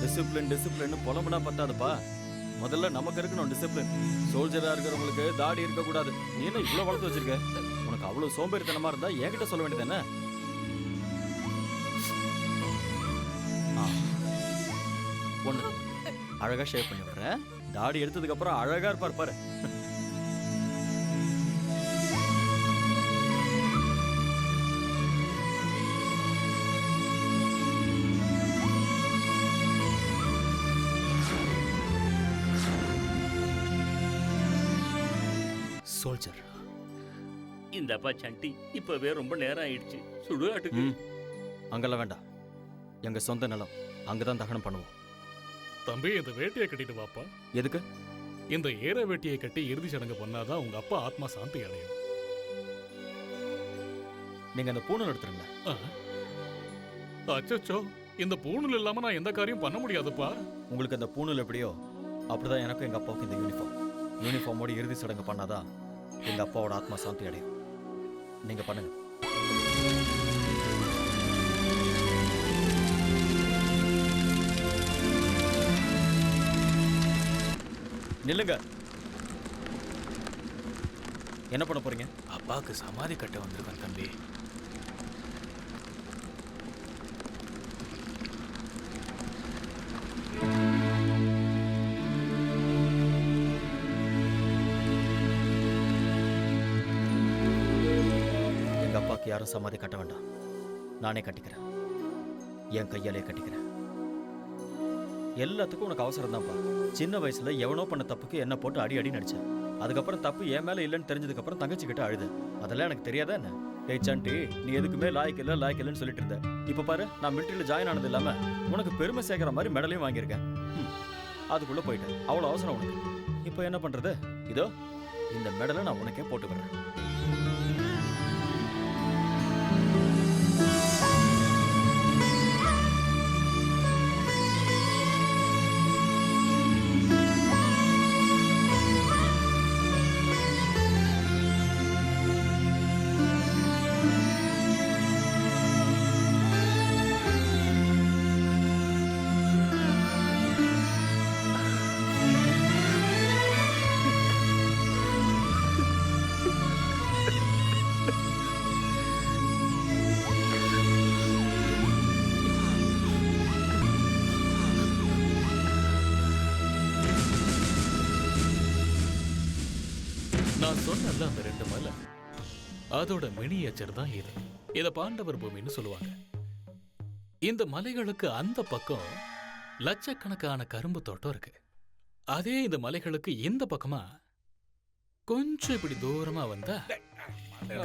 Discipline discipline புலம்புனா பத்தாதுப்பா. முதல்ல நமக்கு இருக்கணும் டிசிப்ளின். சோல்ஜரா இருக்கிறவங்களுக்கு தாடி இருக்க கூடாது. நீ என்ன இவ்வளவு வளர்த்து வச்சிருக்க? உனக்கு அவ்வளவு சோம்பேறித்தனமா இருந்தா என்கிட்ட சொல்ல வேண்டியது என்ன? ஒண்ணு அழகா ஷேவ் பண்ணி விடுறேன். தாடி எடுத்ததுக்கு அப்புறம் அழகா இருப்பார் பாரு. சோல்ஜர் இந்தப்பா சண்டி, இப்பவே ரொம்ப நேரம் ஆயிடுச்சு. சுடு ஆட்டுக்கு. அங்கெல்லாம் வேண்டாம். எங்க சொந்த நிலம், அங்கதான் தகனம் பண்ணுவோம். தம்பி, இந்த வேட்டியை கட்டிட்டு வாப்பா. எதுக்கு? இந்த ஏற வேட்டியை கட்டி இறுதி சடங்கு பண்ணாதான் உங்க அப்பா ஆத்மா சாந்தி அடையும். நீங்க அந்த பூணல் எடுத்துருங்க. அச்சோ, இந்த பூணல் இல்லாம நான் எந்த காரியம் பண்ண முடியாதுப்பா. உங்களுக்கு அந்த பூணல் எப்படியோ அப்படிதான் எனக்கும் எங்க அப்பாவுக்கு இந்த யூனிஃபார்மோட இறுதி சடங்கு பண்ணாதான் எங்க அப்பாவோட ஆத்மா சாந்தி அடையும். நீங்க பண்ணுங்க. நில்லுங்க. என்ன பண்ண போறீங்க? அப்பாவுக்கு சமாதி கட்ட வந்திருக்கேன் தம்பி. எங்க அப்பாவுக்கு யாரும் சமாதி கட்ட வேண்டாம். நானே கட்டிக்கிறேன். என் கையாலே கட்டிக்கிறேன். எல்லாத்துக்கும் உனக்கு அவசரம் தான்ப்பா. சின்ன வயசுல எவனோ பண்ண தப்புக்கு என்ன போட்டு அடி அடி நடிச்சேன். அதுக்கப்புறம் தப்பு என் மேல இல்லைன்னு தெரிஞ்சதுக்கு அப்புறம் தங்கச்சி கிட்ட அழுது. அதெல்லாம் எனக்கு தெரியாதா என்ன? ஏய் சாண்டி, நீ எதுக்குமே லாய்க்கு இல்லைன்னு சொல்லிட்டு இருந்த. இப்ப பாரு, நான் மிலிட்டரியில ஜாயின் ஆனது இல்லாம உனக்கு பெருமை சேர்க்கிற மாதிரி மெடலையும் வாங்கியிருக்கேன். அதுக்குள்ள போயிட்டேன். அவ்வளவு அவசரம் உனக்கு. இப்ப என்ன பண்றது? இதோ இந்த மெடலை நான் உனக்கே போட்டு விடுறேன். நான் சொன்னல அந்த 2 மலை, அதோட மினியேச்சர் தான் இது. இத பாண்டவர் பூமின்னு சொல்லுவாங்க. இந்த மலைகளுக்கு அந்த பக்கம் லட்சக்கணக்கான கரும்பு தோட்டம் இருக்கு. அதே இந்த மலைகளுக்கு இந்த பக்கமா கொஞ்சம் இப்படி தூரமா வந்தா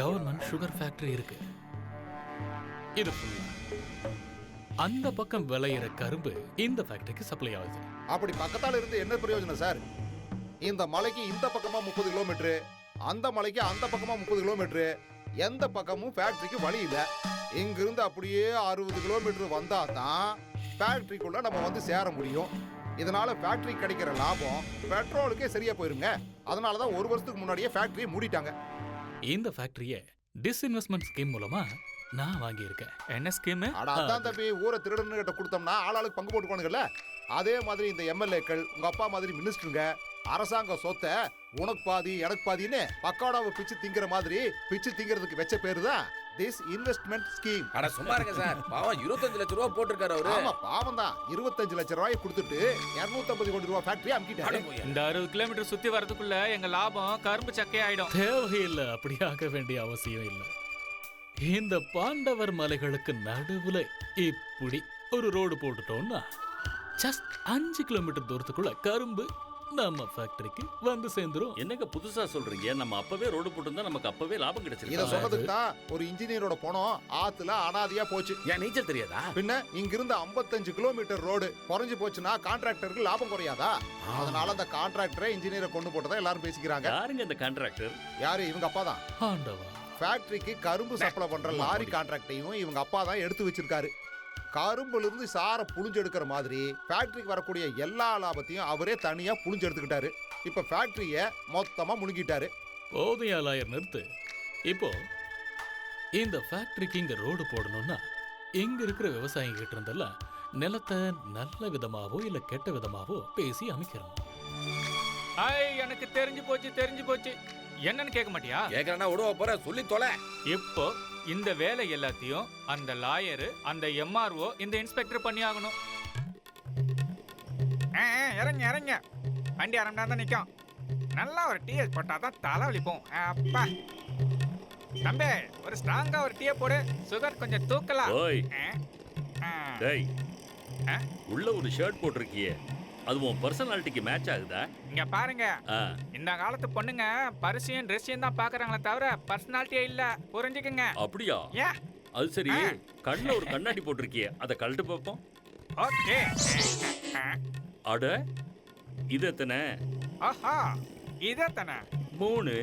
கவர்மெண்ட் சுகர் ஃபேக்டரி இருக்கு. இது அந்த பக்கம் விளையிற கரும்பு இந்த ஃபேக்டரிக்கு சப்ளை ஆகுது. அப்படி பக்கத்தால இருந்து என்ன பிரயோஜனம் சார்? இந்த மலைக்கு இந்த பக்கமா 30 கிலோமீட்டர், அந்த மலைக்கு அந்த பக்கமா 30 கிலோமீட்டர். எந்த பக்கமும் ஃபேக்டரிக்கு வழி இல்லை. இங்கிருந்து அப்படியே 60 கிலோமீட்டர் வந்தா தான் ஃபேக்டரிக்குள்ள நம்ம வந்து சேர முடியும். இதனால ஃபேக்டரி கிடைக்கிற லாபம் பெட்ரோலுக்கே சரியா போயிருங்க. அதனாலதான் 1 வருஷத்துக்கு முன்னாடியே ஃபேக்டரியை மூடிட்டாங்க. இந்த ஃபேக்டரியை டிஸ்இன்வெஸ்ட்மெண்ட் ஸ்கீம் மூலமா நான் வாங்கியிருக்கேன். என்ன ஸ்கீம்? அதான் தம்பி, ஊரை திருடன்னு கிட்ட கொடுத்தோம்னா ஆளாளுக்கு பங்கு போட்டுக்கோனுங்கல்ல. அதே மாதிரி இந்த எம்எல்ஏக்கள், உங்க அப்பா மாதிரி மினிஸ்டருங்க அரசாங்க சொத்தை உனக்கு பாதி எனக்கு பாதின்னு பக்காடாவை பிச்சு திங்கிற மாதிரி பிச்சு திங்கிறதுக்கு வச்ச பேரு தான் திஸ் இன்வெஸ்ட்மெண்ட் ஸ்கீம். அட சும்மா இருங்க சார். பாவம் 25 லட்சம் ரூபாய் போட்டிருக்காரு அவரு. ஆமா பாவம் தான். 25 லட்சம் ரூபாய் கொடுத்துட்டு 250 கோடி ரூபாய் ஃபேக்டரி அமுக்கிட்டாரு. இந்த 60 கிலோமீட்டர் சுத்தி வரதுக்குள்ள எங்க லாபம் கரும்பு சக்கை ஆயிடும். தேவையில்லை, அப்படியாக வேண்டிய அவசியம் இல்லை. இந்த பாண்டவர் மலைகளுக்கு நடுவுல இப்படி ஒரு ரோடு போட்டுட்டோம்னா ஜஸ்ட் 5 கிலோமீட்டர் தூரத்துக்குள்ள கரும்பு நம்ம ஃபேக்டரிக்கு வந்து சேர்ந்துரும். என்னங்க புதுசா சொல்றீங்க? நம்ம அப்பவே ரோடு போட்டுருந்தா நமக்கு அப்பவே லாபம் இத கிடைச்சிருக்கு. சொன்னதுக்கு தான் ஒரு இன்ஜினியரோட பணம் ஆத்துல அனாதையா போச்சு. ஏன் நீச்சல் தெரியாதா? பின்ன இங்கிருந்து 55 கிலோமீட்டர் ரோடு குறைஞ்சு போச்சுன்னா கான்ட்ராக்டருக்கு லாபம் குறையாதா? அதனால அந்த கான்ட்ராக்டரை இன்ஜினியரை கொண்டு போட்டதா எல்லாரும் பேசிக்கிறாங்க. யாருங்க இந்த கான்ட்ராக்டர்? யாரு? இவங்க அப்பா தான். ஆண்டவா, ஃபேக்டரிக்கு கரும்பு சப்ளை பண்ற லாரி கான்ட்ராக்டையும் இவங்க அப்பா தான் எடுத்து வச்சிருக்காரு. கரும்புல இருந்து சாரை புழிஞ்சு எடுக்கிற மாதிரி ஃபேக்டரிக்கு வரக்கூடிய எல்லா லாபத்தையும் அவரே தனியா புழிஞ்சு எடுத்துக்கிட்டாரு. இப்ப ஃபேக்டரிய மொத்தமா முழுங்கிட்டாரு. போதையா லாயர் நிறுத்து. இப்போ இந்த ஃபேக்டரிக்கு இங்க ரோடு போடணும்னா இங்க இருக்கிற விவசாயிங்க கிட்ட இருந்தெல்லாம் நிலத்தை நல்ல விதமாவோ இல்ல கெட்ட விதமாவோ பேசி அமைக்கிறோம். எனக்கு தெரிஞ்சு போச்சு என்னன்னு கேட்க மாட்டியா? கேக்குறா விடுவா போற சொல்லி தொலை. இப்போ இந்த வேலை எல்லாத்தையும் அந்த லாயரு, அந்த எம்ஆர்ஓ, இந்த இன்ஸ்பெக்டர் பண்ணி ஆகணும். இறங்க வண்டி அரண்டா தான் நிற்கும். நல்லா ஒரு டீயை போட்டாதான் தலை வலிப்போம். அப்பா தம்பி, ஒரு ஸ்ட்ராங்கா ஒரு டீயை போடு, சுகர் கொஞ்சம் தூக்கலாம். ஓய் ஆ. டேய், ஆ? உள்ள ஒரு ஷர்ட் போட்டிருக்கியே, அது உன் பர்சனாலிட்டிக்கு மேட்ச் ஆகுதா? இங்க பாருங்க, ஆ, இந்த காலத்து பொண்ணுங்க பரிசையும் ட்ரெஸ்ஸையும் தான் பாக்குறாங்களே தவிர பர்சனாலிட்டியே இல்ல, புரிஞ்சுக்குங்க. அப்படியா? ஏன்? அது சரி, கண்ணுல ஒரு கண்ணாடி போட்டிருக்கியே, அதை கழட்டு பார்ப்போம். ஓகே. அட, இது எத்தனை? ஆஹா, இதே தானே 3.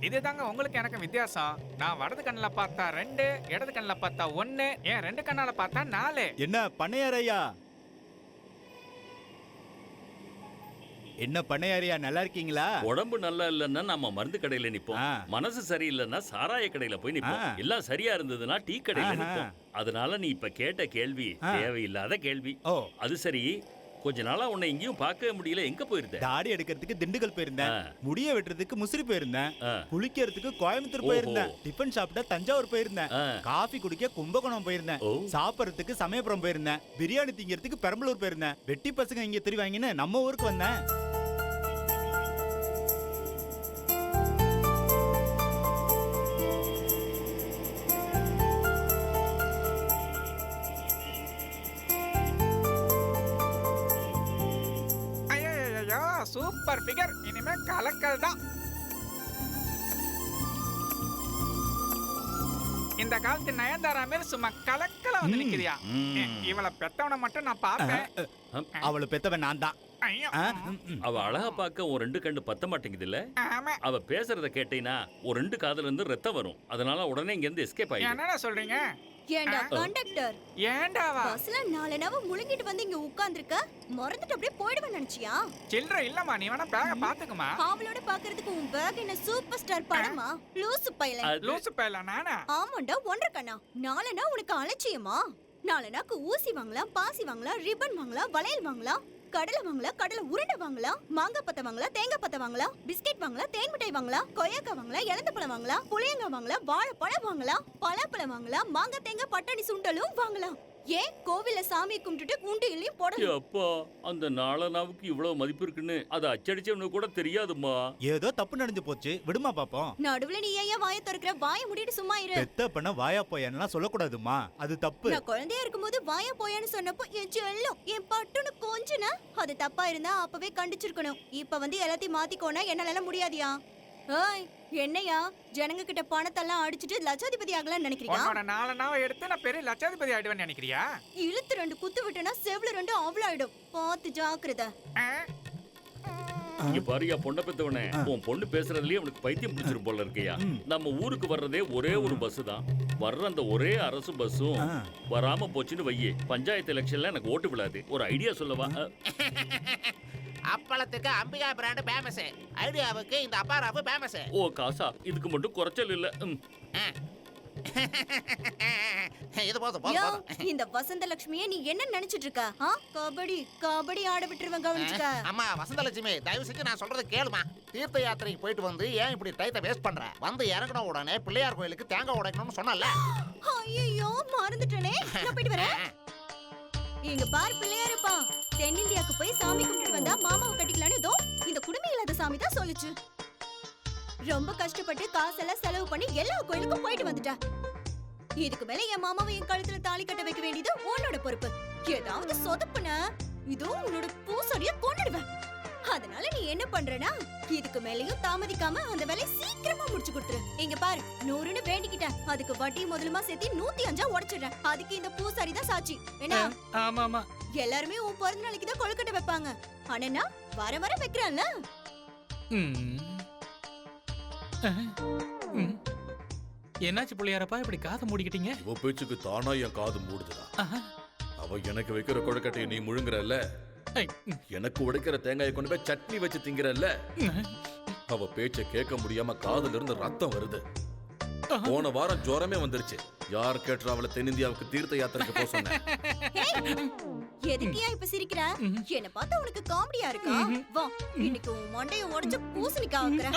இதுதாங்க உங்களுக்கு எனக்கு வித்தியாசம். நான் வடது கண்ணில் பார்த்தா 2, இடது கண்ணில் பார்த்தா 1, ஏன் 2 கண்ணால பார்த்தா 4. என்ன பண்ணையாரையா? என்ன பண்ணையாரையா, நல்லா இருக்கீங்களா? உடம்பு நல்லா இல்லைன்னா நம்ம மருந்து கடையில நிப்போம், ஆ. மனசு சரியில்லைன்னா சாராய கடையில போய் நிப்போம், ஆ. எல்லாம் சரியா இருந்ததுன்னா டீ கடையில ஆஹா. நிப்போம். அதனால நீ இப்ப கேட்ட கேள்வி ஆ. தேவையில்லாத கேள்வி. ஓ, அது சரி, கொஞ்ச நாளா உன்னை எங்கேயும் பார்க்கவே முடியல, எங்க போயிருந்த? தாடி எடுக்கிறதுக்கு திண்டுக்கல் போயிருந்தேன், ஆ. முடிய வெட்டுறதுக்கு முசிறி போயிருந்தேன், ஆ. குளிக்கிறதுக்கு கோயம்புத்தூர் ஓஹோ. போயிருந்தேன், டிஃபன் சாப்பிட தஞ்சாவூர் போயிருந்தேன், ஆ. காஃபி குடிக்க கும்பகோணம் போயிருந்தேன், ஓ. சாப்பிட்றதுக்கு சமயபுரம் போயிருந்தேன், பிரியாணி திங்கிறதுக்கு பெரம்பலூர் போயிருந்தேன், வெட்டி பசங்க இங்க தெரிவாங்கன்னு நம்ம ஊருக்கு வந்தேன். ஐயோ, சூப்பர் ஃபிகர், இனிமே கலக்கல் தான். இந்த காலத்து நயன்தாரா மாரி சும்மா கலக்கல வந்து நிக்குதியா? இவளை பெத்தவனை மட்டும் நான் பார்த்தேன். அவளை பெத்தவன் நான் தான். ஐயோ. ஆ, ம், ம். அவ அழகா பார்க்க ஒரு 2 கண்ணு பத்த மாட்டேங்குது இல்ல? ஆமா. அவ பேசுறத கேட்டீங்கன்னா ஒரு 2 காதுல இருந்து ரத்தம் வரும். அதனால உடனே இங்க இருந்து எஸ்கேப் ஆயிடு. என்னடா சொல்றீங்க? ஏண்டா கண்டக்டர், ஏண்டாவா? பஸ்ல 4 நாவ முழுங்கிட்டு வந்து இங்க உட்கார்ந்திருக்க, மறந்துட்டு அப்படியே போயிடுவேன் நினைச்சியா? சில்லற இல்லம்மா, நீ வேணா பேக பாத்துக்குமா. அவளோட பாக்குறதுக்கு உன் பேக் என்ன சூப்பர் ஸ்டார் படமா? லூசு பையல. லூசு பையல நானா? ஆமாண்டா, 1.5 கண்ணா. 4 நாள் உனக்கு அலட்சியமா? 4 நாக்கு ஊசி வாங்கலாம், பாசி வாங்கலாம், ரிப்பன் வாங்கலாம், வளையல் வாங்கலாம், கடலை வாங்கலாம், கடலை உருண்டை வாங்கலாம், மாங்காய் பத்தை வாங்கலாம், தேங்காய் பத்தை வாங்கலாம், பிஸ்கெட் வாங்கலாம், தேன் மிட்டாய் வாங்கலாம், கொய்யாக்காய் வாங்கலாம், இலந்தப்பழம் வாங்கலாம், புளியங்காய் வாங்கலாம், வாழைப்பழம் வாங்கலாம், பலாப்பழம் வாங்கலாம், மாங்காய் தேங்காய் பட்டாணி சுண்டலும் வாங்கலாம். ஏன் கோவில்ல சாமி கும்பிட்டுட்டு உண்டியிலையும் போடணும். அப்பா, அந்த நாளனாவுக்கு இவ்வளவு மதிப்பு இருக்குன்னு அதை அச்சடிச்சவனுக்கு கூட தெரியாதும்மா. ஏதோ தப்பு நடந்து போச்சு, விடுமா பாப்போம். நடுவுல நீ ஏன் வாயை திறக்கிற? வாயை மூடிட்டு சும்மா இரு. பெத்த பண்ண வாயா போயான்லாம் சொல்லக்கூடாதுமா, அது தப்பு. நான் குழந்தையா இருக்கும்போது வாயா போயான்னு சொன்னப்போ என் செல்லம் என் பட்டுன்னு கொஞ்சனா அது தப்பா இருந்தா அப்பவே கண்டிச்சிருக்கணும். இப்ப வந்து எல்லாத்தையும் மாத்திக்கோனா என்னால முடியாதியா? ஏய், என்னையா ஜனங்க கிட்ட பணத்தெல்லாம் அடிச்சிட்டு லட்சாதிபதி ஆகலாம்னு நினைக்கிறியா? உன்னோட 4 நாவை எடுத்து நான் பெரிய லட்சாதிபதி ஆயிடுவேன்னு நினைக்கிறியா? இழுத்து 2 குத்து விட்டனா செவ்ல 2 அவ்வளாயிடும். பார்த்து ஜாக்கிரதை. இங்க பாரியா பொண்ணை பெத்தவனே, உன் பொண்ணு பேசுறதுலயே அவனுக்கு பைத்தியம் பிடிச்சிரும் போல இருக்கையா. நம்ம ஊருக்கு வர்றதே ஒரே ஒரு பஸ் தான். வர்ற அந்த ஒரே அரசு பஸ்ஸும் வராம போச்சுன்னு வையே, பஞ்சாயத்து எலெக்ஷன்ல எனக்கு ஓட்டு விழாது. ஒரு ஐடியா சொல்லவா? அப்பளத்துக்கு அம்பிகா பிராண்ட் ஃபேமஸ், ஐடியாவுக்கு இந்த அப்பாராவு ஃபேமஸ். ஓ காசா, இதுக்கு மட்டும் குறைச்சல் இல்ல. இது போதும் யோ, போதும். இந்த வசந்த லட்சுமியே நீ என்ன நினைச்சிட்டு இருக்க? கபடி கபடி ஆட விட்டுருவேன், கவனிச்சுக்க. அம்மா வசந்தலட்சுமி, தயவு செஞ்சு நான் சொல்றது கேளுமா. தீர்த்த யாத்திரைக்கு போயிட்டு வந்து ஏன் இப்படி டைத்தை வேஸ்ட் பண்ற? வந்து இறங்கின உடனே பிள்ளையார் கோயிலுக்கு தேங்காய் உடைக்கணும்னு சொன்னல. ஐயோ, மறந்துட்டேனே. நான் போயிட்டு வரேன். இங்க பாரு பிள்ளையாருப்பா, தென்னிந்தியாக்கு போய் சாமி கும்பிட்டு வந்தா மாமாவை கட்டிக்கலான்னு இதோ இந்த குடும்பம் இல்லாத சாமி தான் சொல்லுச்சு. ரொம்ப கஷ்டப்பட்டு காசெல்லாம் செலவு பண்ணி எல்லா கோயிலுக்கும் போயிட்டு வந்துட்டேன். இதுக்கு மேல என் மாமாவை என் கழுத்துல தாலி கட்ட வைக்க வேண்டியது உன்னோட பொறுப்பு. ஏதாவது சொதப்புன இதோ உன்னோட பூசரிய கொன்னுடுவேன். அதனால நீ என்ன பண்றனா, இதுக்கு மேலயும் தாமதிக்காம அந்த வேலையை சீக்கிரமா முடிச்சு கொடுத்துரு. இங்க பாரு, 100ன்னு வேண்டிக்கிட்டேன், அதுக்கு வட்டி முதலுமா சேர்த்து 105 உடைச்சிடுறேன். அதுக்கு இந்த பூசாரி தான் சாட்சி. என்ன? ஆமா ஆமா. எல்லாருமே உன் பிறந்த நாளைக்கு தான் கொழுக்கட்டை வைப்பாங்க, ஆனா நான் வர வர வைக்கிறேன்ல. என்னாச்சு பிள்ளையாரப்பா, இப்படி காதை மூடிக்கிட்டீங்க? இவ பேச்சுக்கு தானா என் காது மூடுதுடா. அவ எனக்கு வைக்கிற கொழுக்கட்டையை நீ முழுங்குறல்ல, எனக்கு உடைக்கிற தேங்காயை கொண்டு போய் சட்னி வச்சு திங்கிறல்ல. அவ பேச்ச கேட்க முடியாம காதுல இருந்து ரத்தம் வருது. போன வாரம் ஜுரமே வந்துருச்சு. யார் கேட்டா அவளை தென்னிந்தியாவுக்கு தீர்த்த யாத்திரைக்கு போக சொன்னேன். எதுக்கியா இப்ப சிரிக்கிற? என்ன பார்த்தா உனக்கு காமெடியா இருக்கா? வா இன்னைக்கு உன் மண்டைய உடைச்சு பூசணிக்கா வைக்கிறேன்.